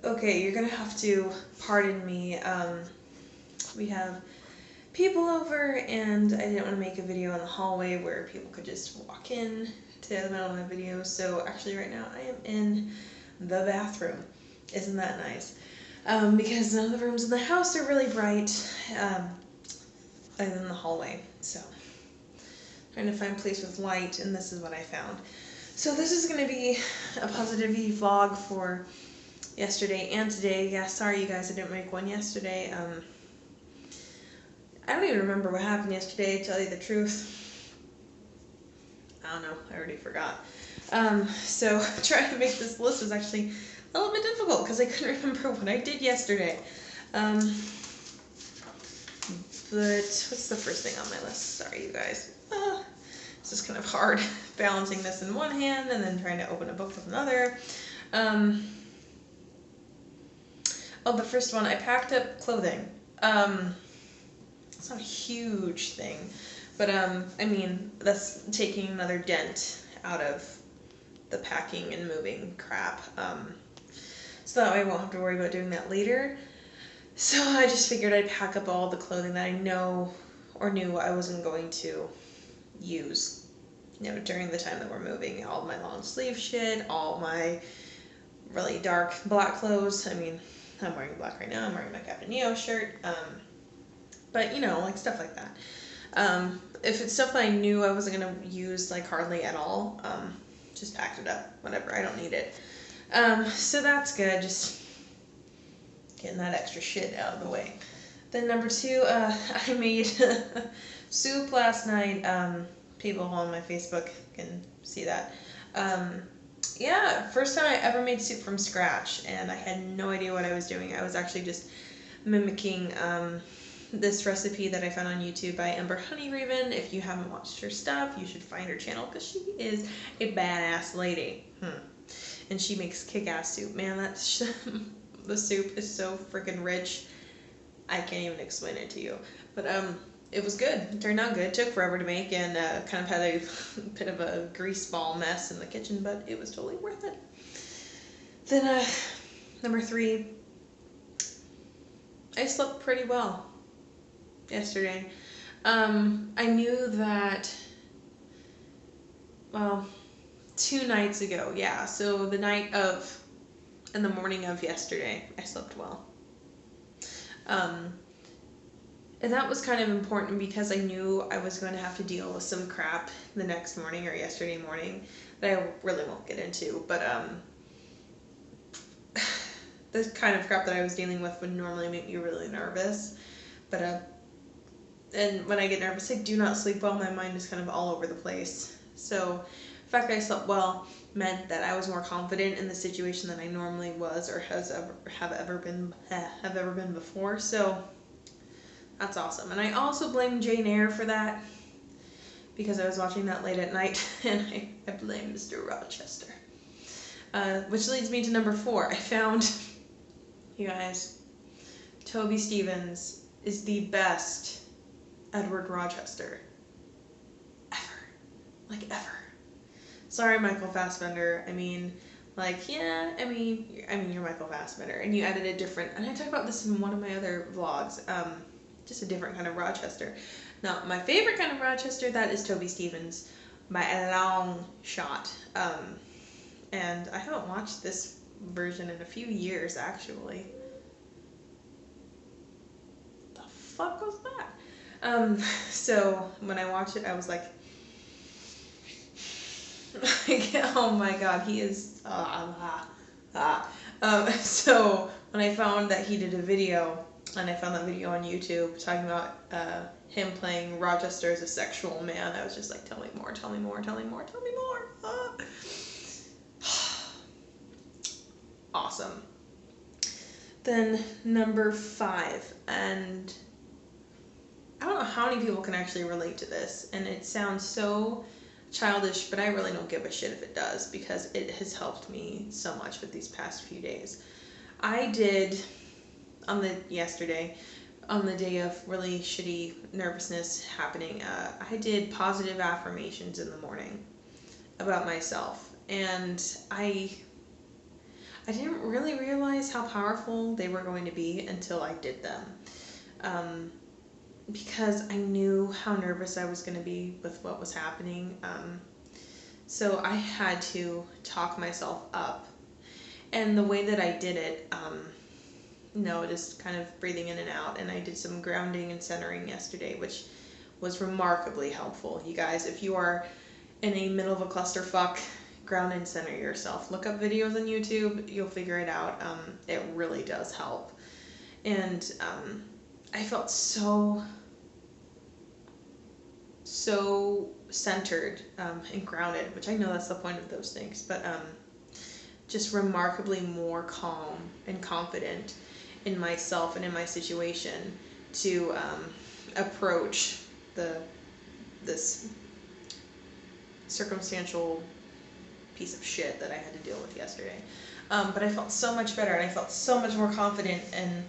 Okay, you're gonna have to pardon me. We have people over, and I didn't want to make a video in the hallway where people could just walk in to the middle of my video. So actually, right now I am in the bathroom. Isn't that nice? Because none of the rooms in the house are really bright, other than the hallway. So trying to find a place with light, and this is what I found. So this is gonna be a positivity vlog for yesterday and today. Yeah, sorry you guys, I didn't make one yesterday. I don't even remember what happened yesterday, to tell you the truth. I don't know, I already forgot. So trying to make this list was actually a little bit difficult because I couldn't remember what I did yesterday. But what's the first thing on my list? Sorry, you guys. It's just kind of hard balancing this in one hand and then trying to open a book with another. Oh, the first one, I packed up clothing. It's not a huge thing, but I mean, that's taking another dent out of the packing and moving crap. So that way I won't have to worry about doing that later. So I just figured I'd pack up all the clothing that I know or knew I wasn't going to use, you know, during the time that we're moving. All my long sleeve shit, all my really dark black clothes. I mean, I'm wearing black right now. I'm wearing my Captain Neo shirt. But, you know, like stuff like that. If it's stuff that I knew I wasn't going to use, like, hardly at all, just packed it up. Whatever, I don't need it. So that's good, just getting that extra shit out of the way. Then number two, I made soup last night. People on my Facebook can see that. Yeah, first time I ever made soup from scratch, and I had no idea what I was doing. I was actually just mimicking this recipe that I found on YouTube by Ember Honeyraven. If you haven't watched her stuff, you should find her channel because she is a badass lady. And she makes kick-ass soup. Man, that's the soup is so freaking rich. I can't even explain it to you. But it was good. It turned out good. It took forever to make and kind of had a bit of a grease ball mess in the kitchen, but it was totally worth it. Then number three, I slept pretty well yesterday. I knew that, well, 2 nights ago, yeah, so the night of, and the morning of yesterday, I slept well. And that was kind of important because I knew I was going to have to deal with some crap the next morning or yesterday morning that I really won't get into, but the kind of crap that I was dealing with would normally make me really nervous, but and when I get nervous, I do not sleep well. My mind is kind of all over the place. So the fact that I slept well meant that I was more confident in the situation than I normally was or have ever been before. So that's awesome. And I also blame Jane Eyre for that because I was watching that late at night, and I blame Mr. Rochester. Which leads me to number 4. I found, you guys, Toby Stephens is the best Edward Rochester ever. Like, ever. Sorry, Michael Fassbender. I mean, like, yeah, I mean, you're Michael Fassbender, and you added a different, and I talked about this in one of my other vlogs, just a different kind of Rochester. Now, my favorite kind of Rochester, that is Toby Stephens, by a long shot. And I haven't watched this version in a few years, actually. The fuck was that? So when I watched it, I was like, oh my god, he is, so when I found that he did a video, and I found that video on YouTube talking about him playing Rochester as a sexual man, I was just like, tell me more, tell me more, tell me more, tell me more. Awesome. Then number 5, and I don't know how many people can actually relate to this, and it sounds so childish, but I really don't give a shit if it does, because it has helped me so much with these past few days. I did, yesterday, on the day of really shitty nervousness happening, I did positive affirmations in the morning about myself, and I I didn't really realize how powerful they were going to be until I did them. Because I knew how nervous I was going to be with what was happening. So I had to talk myself up. And the way that I did it, just kind of breathing in and out. And I did some grounding and centering yesterday, which was remarkably helpful. You guys, if you are in the middle of a clusterfuck, ground and center yourself. Look up videos on YouTube. You'll figure it out. It really does help. And I felt so centered and grounded, which I know that's the point of those things, but just remarkably more calm and confident in myself and in my situation to approach this circumstantial piece of shit that I had to deal with yesterday. But I felt so much better, and I felt so much more confident in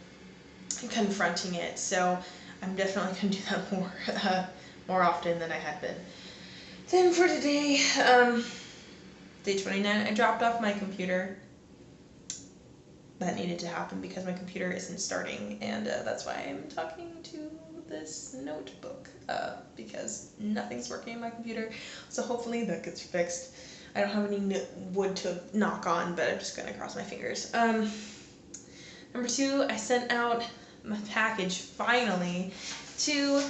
confronting it. So I'm definitely going to do that more often than I had been. Then for today, day 29, I dropped off my computer. That needed to happen because my computer isn't starting, and that's why I'm talking to this notebook, because nothing's working in my computer, so hopefully that gets fixed. I don't have any wood to knock on, but I'm just going to cross my fingers. Number 2, I sent out my package, finally, to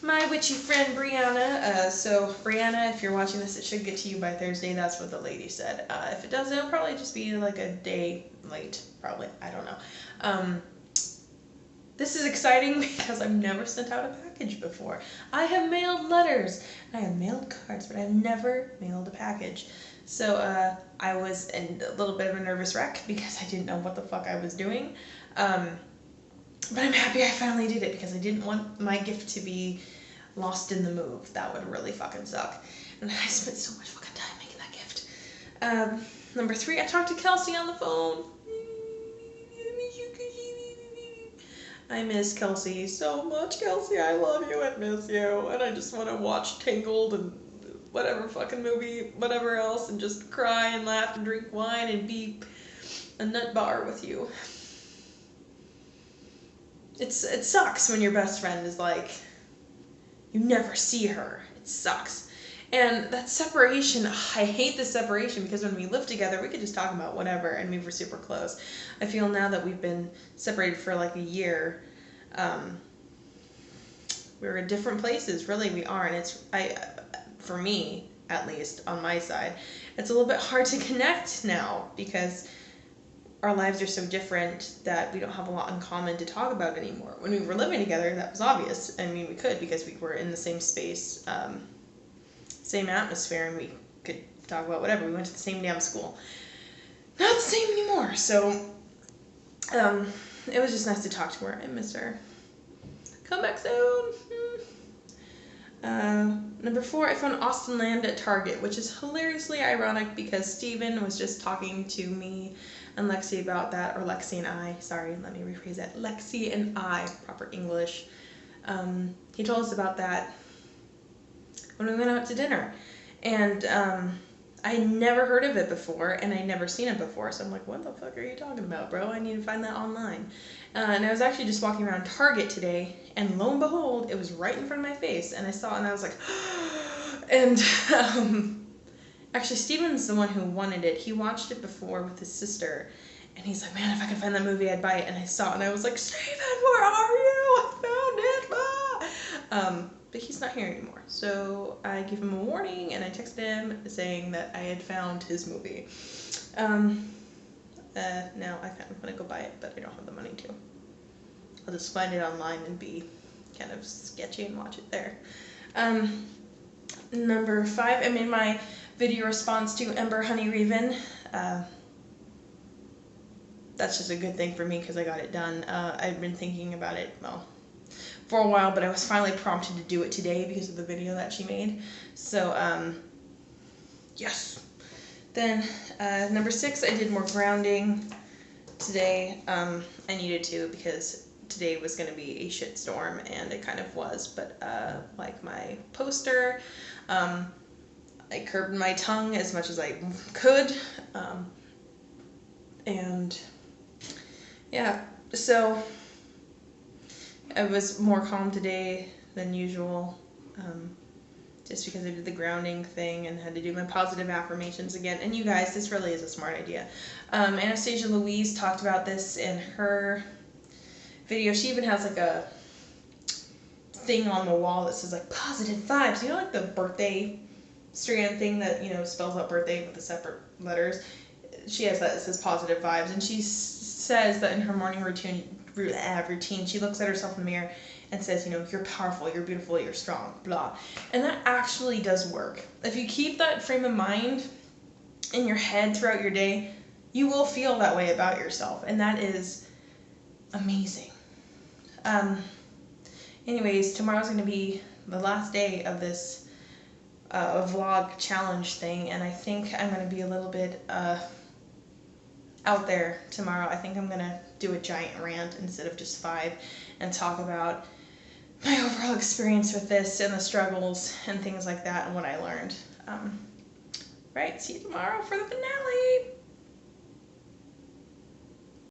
my witchy friend Brianna. So Brianna, if you're watching this, it should get to you by Thursday. That's what the lady said. If it doesn't, it'll probably just be like a day late, probably. I don't know. This is exciting because I've never sent out a package before. I have mailed letters, I have mailed cards, but I've never mailed a package. So I was in a little bit of a nervous wreck because I didn't know what the fuck I was doing. But I'm happy I finally did it because I didn't want my gift to be lost in the move. That would really fucking suck. And I spent so much fucking time making that gift. Number 3, I talked to Kelsey on the phone. I miss Kelsey so much. Kelsey, I love you and miss you. And I just want to watch Tangled and whatever fucking movie, whatever else, and just cry and laugh and drink wine and be a nut bar with you. It sucks when your best friend is like, you never see her. It sucks. And that separation, I hate the separation because when we lived together, we could just talk about whatever and we were super close. I feel now that we've been separated for like a year, we're in different places, really we are. And for me, at least, on my side, it's a little bit hard to connect now because our lives are so different that we don't have a lot in common to talk about anymore. When we were living together, that was obvious. I mean, we could because we were in the same space, same atmosphere, and we could talk about whatever. We went to the same damn school. Not the same anymore. So it was just nice to talk to her. I miss her. Come back soon. Number 4, I found Austin Land at Target, which is hilariously ironic because Steven was just talking to me and Lexi about that, or Lexi and I, sorry, let me rephrase that, Lexi and I, proper English. He told us about that when we went out to dinner, and I had never heard of it before, and I'd never seen it before, so I'm like, what the fuck are you talking about, bro? I need to find that online. And I was actually just walking around Target today, and lo and behold, it was right in front of my face, and I saw it, and I was like, and actually, Steven's the one who wanted it. He watched it before with his sister, and he's like, man, if I could find that movie, I'd buy it. And I saw it, and I was like, Steven, where are you? I found it. But he's not here anymore. So I gave him a warning, and I texted him saying that I had found his movie. Now I kind of want to go buy it, but I don't have the money to. I'll just find it online and be kind of sketchy and watch it there. Number 5, I made my video response to Ember Honey Reven. That's just a good thing for me because I got it done. I've been thinking about it, well, for a while, but I was finally prompted to do it today because of the video that she made. So, yes. Then, number 6, I did more grounding today. I needed to because today was going to be a shitstorm, and it kind of was, but like my poster, I curbed my tongue as much as I could. And yeah, so I was more calm today than usual, just because I did the grounding thing and had to do my positive affirmations again. And you guys, this really is a smart idea. Anastasia Louise talked about this in her video. She even has like a thing on the wall that says like positive vibes. You know, like the birthday strand thing that, you know, spells out birthday with the separate letters. She has that. It says positive vibes, and she says that in her morning routine, she looks at herself in the mirror and says, you know, you're powerful, you're beautiful, you're strong, blah. And that actually does work. If you keep that frame of mind in your head throughout your day, you will feel that way about yourself, and that is amazing. Anyways, tomorrow's going to be the last day of this vlog challenge thing, and I think I'm going to be a little bit out there tomorrow. I think I'm going to do a giant rant instead of just 5 and talk about my overall experience with this and the struggles and things like that and what I learned. Right, see you tomorrow for the finale.